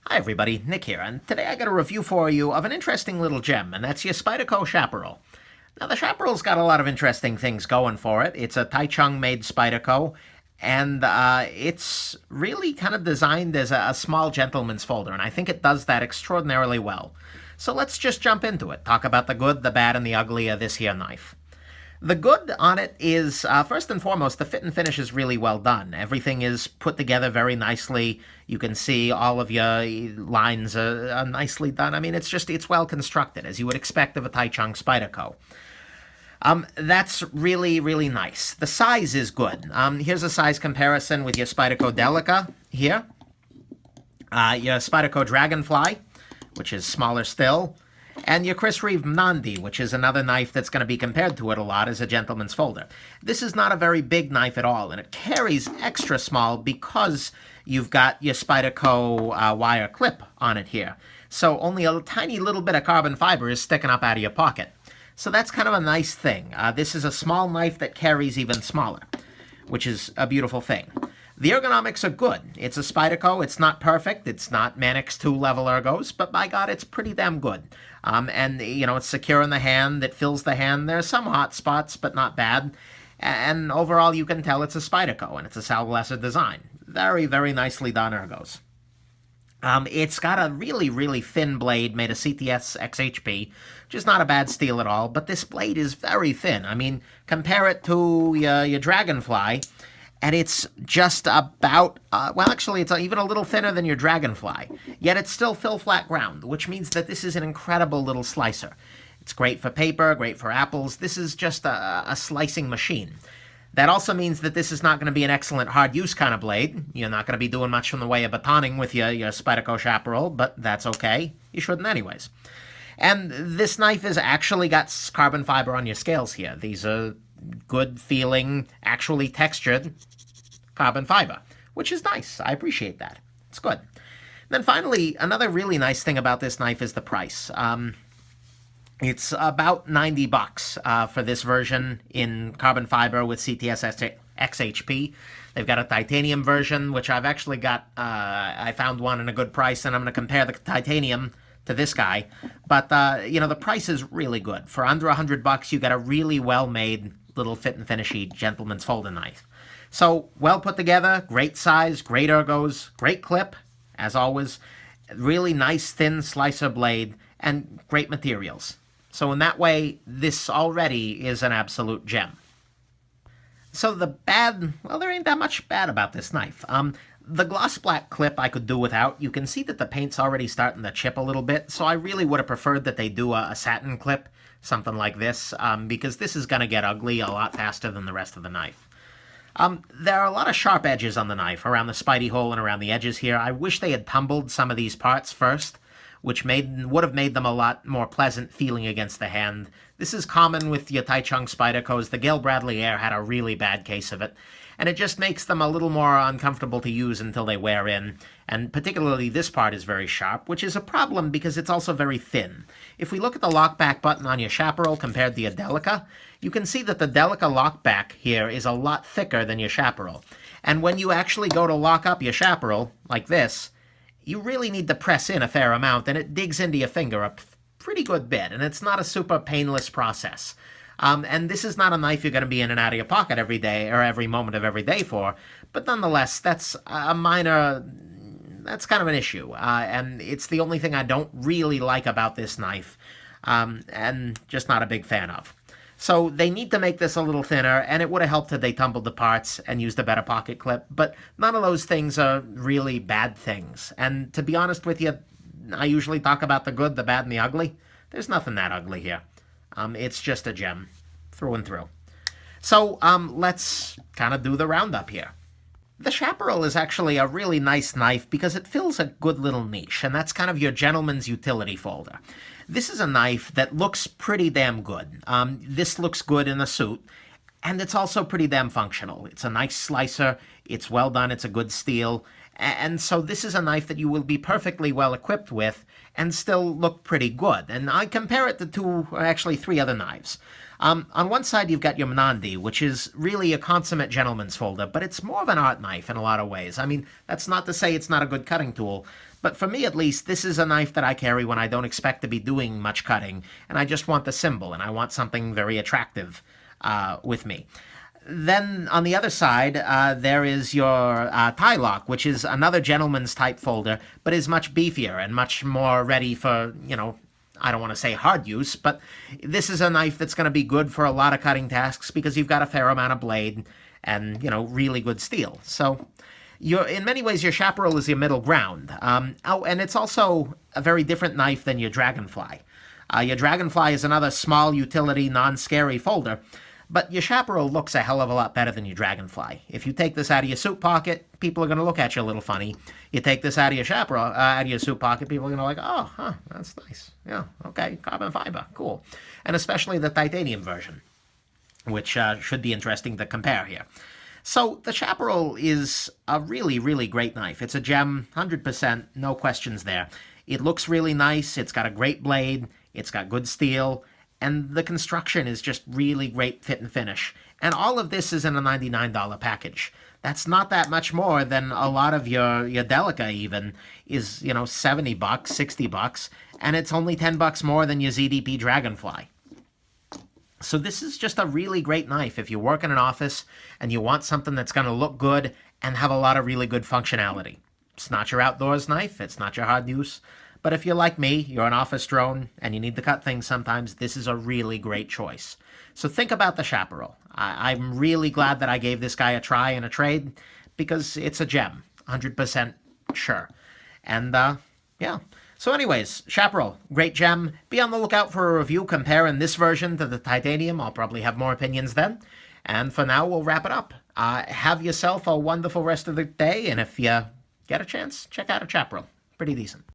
Hi everybody, Nick here, and today I got a review for you of an interesting little gem, and that's your Spyderco Chaparral. Now the Chaparral's got a lot of interesting things going for it. It's a Taichung-made Spyderco, and it's really kind of designed as a small gentleman's folder, and I think it does that extraordinarily well. So let's just jump into it, talk about the good, the bad, and the ugly of this here knife. The good on it is, first and foremost, the fit and finish is really well done. Everything is put together very nicely. You can see all of your lines are nicely done. I mean, it's well constructed, as you would expect of a Taichung Spyderco. That's really, really nice. The size is good. Here's a size comparison with your Spyderco Delica here. Your Spyderco Dragonfly, which is smaller still. And your Chris Reeve Nandi, which is another knife that's going to be compared to it a lot as a gentleman's folder. This is not a very big knife at all, and it carries extra small because you've got your Spyderco wire clip on it here. So only a tiny little bit of carbon fiber is sticking up out of your pocket. So that's kind of a nice thing. This is a small knife that carries even smaller, which is a beautiful thing. The ergonomics are good. It's a Spyderco. It's not perfect. It's not Manix 2 level ergos, but by God, it's pretty damn good. And, you know, it's secure in the hand. It fills the hand. There are some hot spots, but not bad. And overall, you can tell it's a Spyderco, and it's a Sal Blesser design. Very, very nicely done ergos. It's got a really, really thin blade made of CTS XHP, which is not a bad steel at all, but this blade is very thin. I mean, compare it to your Dragonfly, and it's just about, well, actually, it's even a little thinner than your Dragonfly. Yet it's still fill flat ground, which means that this is an incredible little slicer. It's great for paper, great for apples. This is just a slicing machine. That also means that this is not going to be an excellent hard use kind of blade. You're not going to be doing much in the way of batoning with your Spyderco Chaparral, but that's okay. You shouldn't anyways. And this knife has actually got carbon fiber on your scales here. These are good feeling, actually textured carbon fiber, which is nice. I appreciate that. It's good. Then finally, another really nice thing about this knife is the price. It's about $90 for this version in carbon fiber with CTS XHP. They've got a titanium version, which I've actually got. I found one in a good price, and I'm going to compare the titanium to this guy. But, you know, the price is really good. For under $100, you get a really well-made little fit and finishy gentleman's folding knife. So, well put together, great size, great ergos, great clip, as always, really nice thin slicer blade, and great materials. So in that way, this already is an absolute gem. So the bad, well, there ain't that much bad about this knife. The gloss black clip I could do without. You can see that the paint's already starting to chip a little bit, so I really would have preferred that they do a satin clip, something like this, because this is going to get ugly a lot faster than the rest of the knife. There are a lot of sharp edges on the knife, around the spidey hole and around the edges here. I wish they had tumbled some of these parts first, which would have made them a lot more pleasant feeling against the hand. This is common with your Taichung Spydercos. The Gale Bradley Air had a really bad case of it, and it just makes them a little more uncomfortable to use until they wear in, and particularly this part is very sharp, which is a problem because it's also very thin. If we look at the lockback button on your Chaparral compared to your Delica, you can see that the Delica lockback here is a lot thicker than your Chaparral. And when you actually go to lock up your Chaparral, like this, you really need to press in a fair amount, and it digs into your finger a pretty good bit, and it's not a super painless process. And this is not a knife you're going to be in and out of your pocket every day, or every moment of every day for, but nonetheless, that's a minor, that's kind of an issue, and it's the only thing I don't really like about this knife, and just not a big fan of. So they need to make this a little thinner, and it would have helped if they tumbled the parts and used a better pocket clip, but none of those things are really bad things. And to be honest with you, I usually talk about the good, the bad, and the ugly. There's nothing that ugly here. It's just a gem, through and through. So let's kind of do the roundup here. The Chaparral is actually a really nice knife because it fills a good little niche, and that's kind of your gentleman's utility folder. This is a knife that looks pretty damn good. This looks good in a suit, and it's also pretty damn functional. It's a nice slicer, it's well done, it's a good steel, and so this is a knife that you will be perfectly well equipped with and still look pretty good. And I compare it to two, or actually three other knives. On one side, you've got your Nandi, which is really a consummate gentleman's folder, but it's more of an art knife in a lot of ways. I mean, that's not to say it's not a good cutting tool, But for me, at least, this is a knife that I carry when I don't expect to be doing much cutting, and I just want the symbol, and I want something very attractive with me. Then on the other side, there is your tie lock, which is another gentleman's type folder, but is much beefier and much more ready for, I don't want to say hard use, but this is a knife that's going to be good for a lot of cutting tasks because you've got a fair amount of blade and, really good steel. So in many ways, your Chaparral is your middle ground. And it's also a very different knife than your Dragonfly. Your Dragonfly is another small utility, non-scary folder, but your Chaparral looks a hell of a lot better than your Dragonfly. If you take this out of your suit pocket, people are going to look at you a little funny. You take this out of your Chaparral, out of your suit pocket, people are going to oh, huh, that's nice. Yeah, okay, carbon fiber, cool. And especially the titanium version, which should be interesting to compare here. So the Chaparral is a really, really great knife. It's a gem, 100%, no questions there. It looks really nice. It's got a great blade. It's got good steel. And the construction is just really great fit and finish. And all of this is in a $99 package. That's not that much more than a lot of your Delica even is, $70, $60, and it's only $10 more than your ZDP Dragonfly. So this is just a really great knife if you work in an office and you want something that's going to look good and have a lot of really good functionality. It's not your outdoors knife. It's not your hard use. But if you're like me, you're an office drone, and you need to cut things sometimes, this is a really great choice. So think about the Chaparral. I'm really glad that I gave this guy a try and a trade, because it's a gem, 100% sure. And, yeah. So anyways, Chaparral, great gem. Be on the lookout for a review comparing this version to the titanium. I'll probably have more opinions then. And for now, we'll wrap it up. Have yourself a wonderful rest of the day, and if you get a chance, check out a Chaparral. Pretty decent.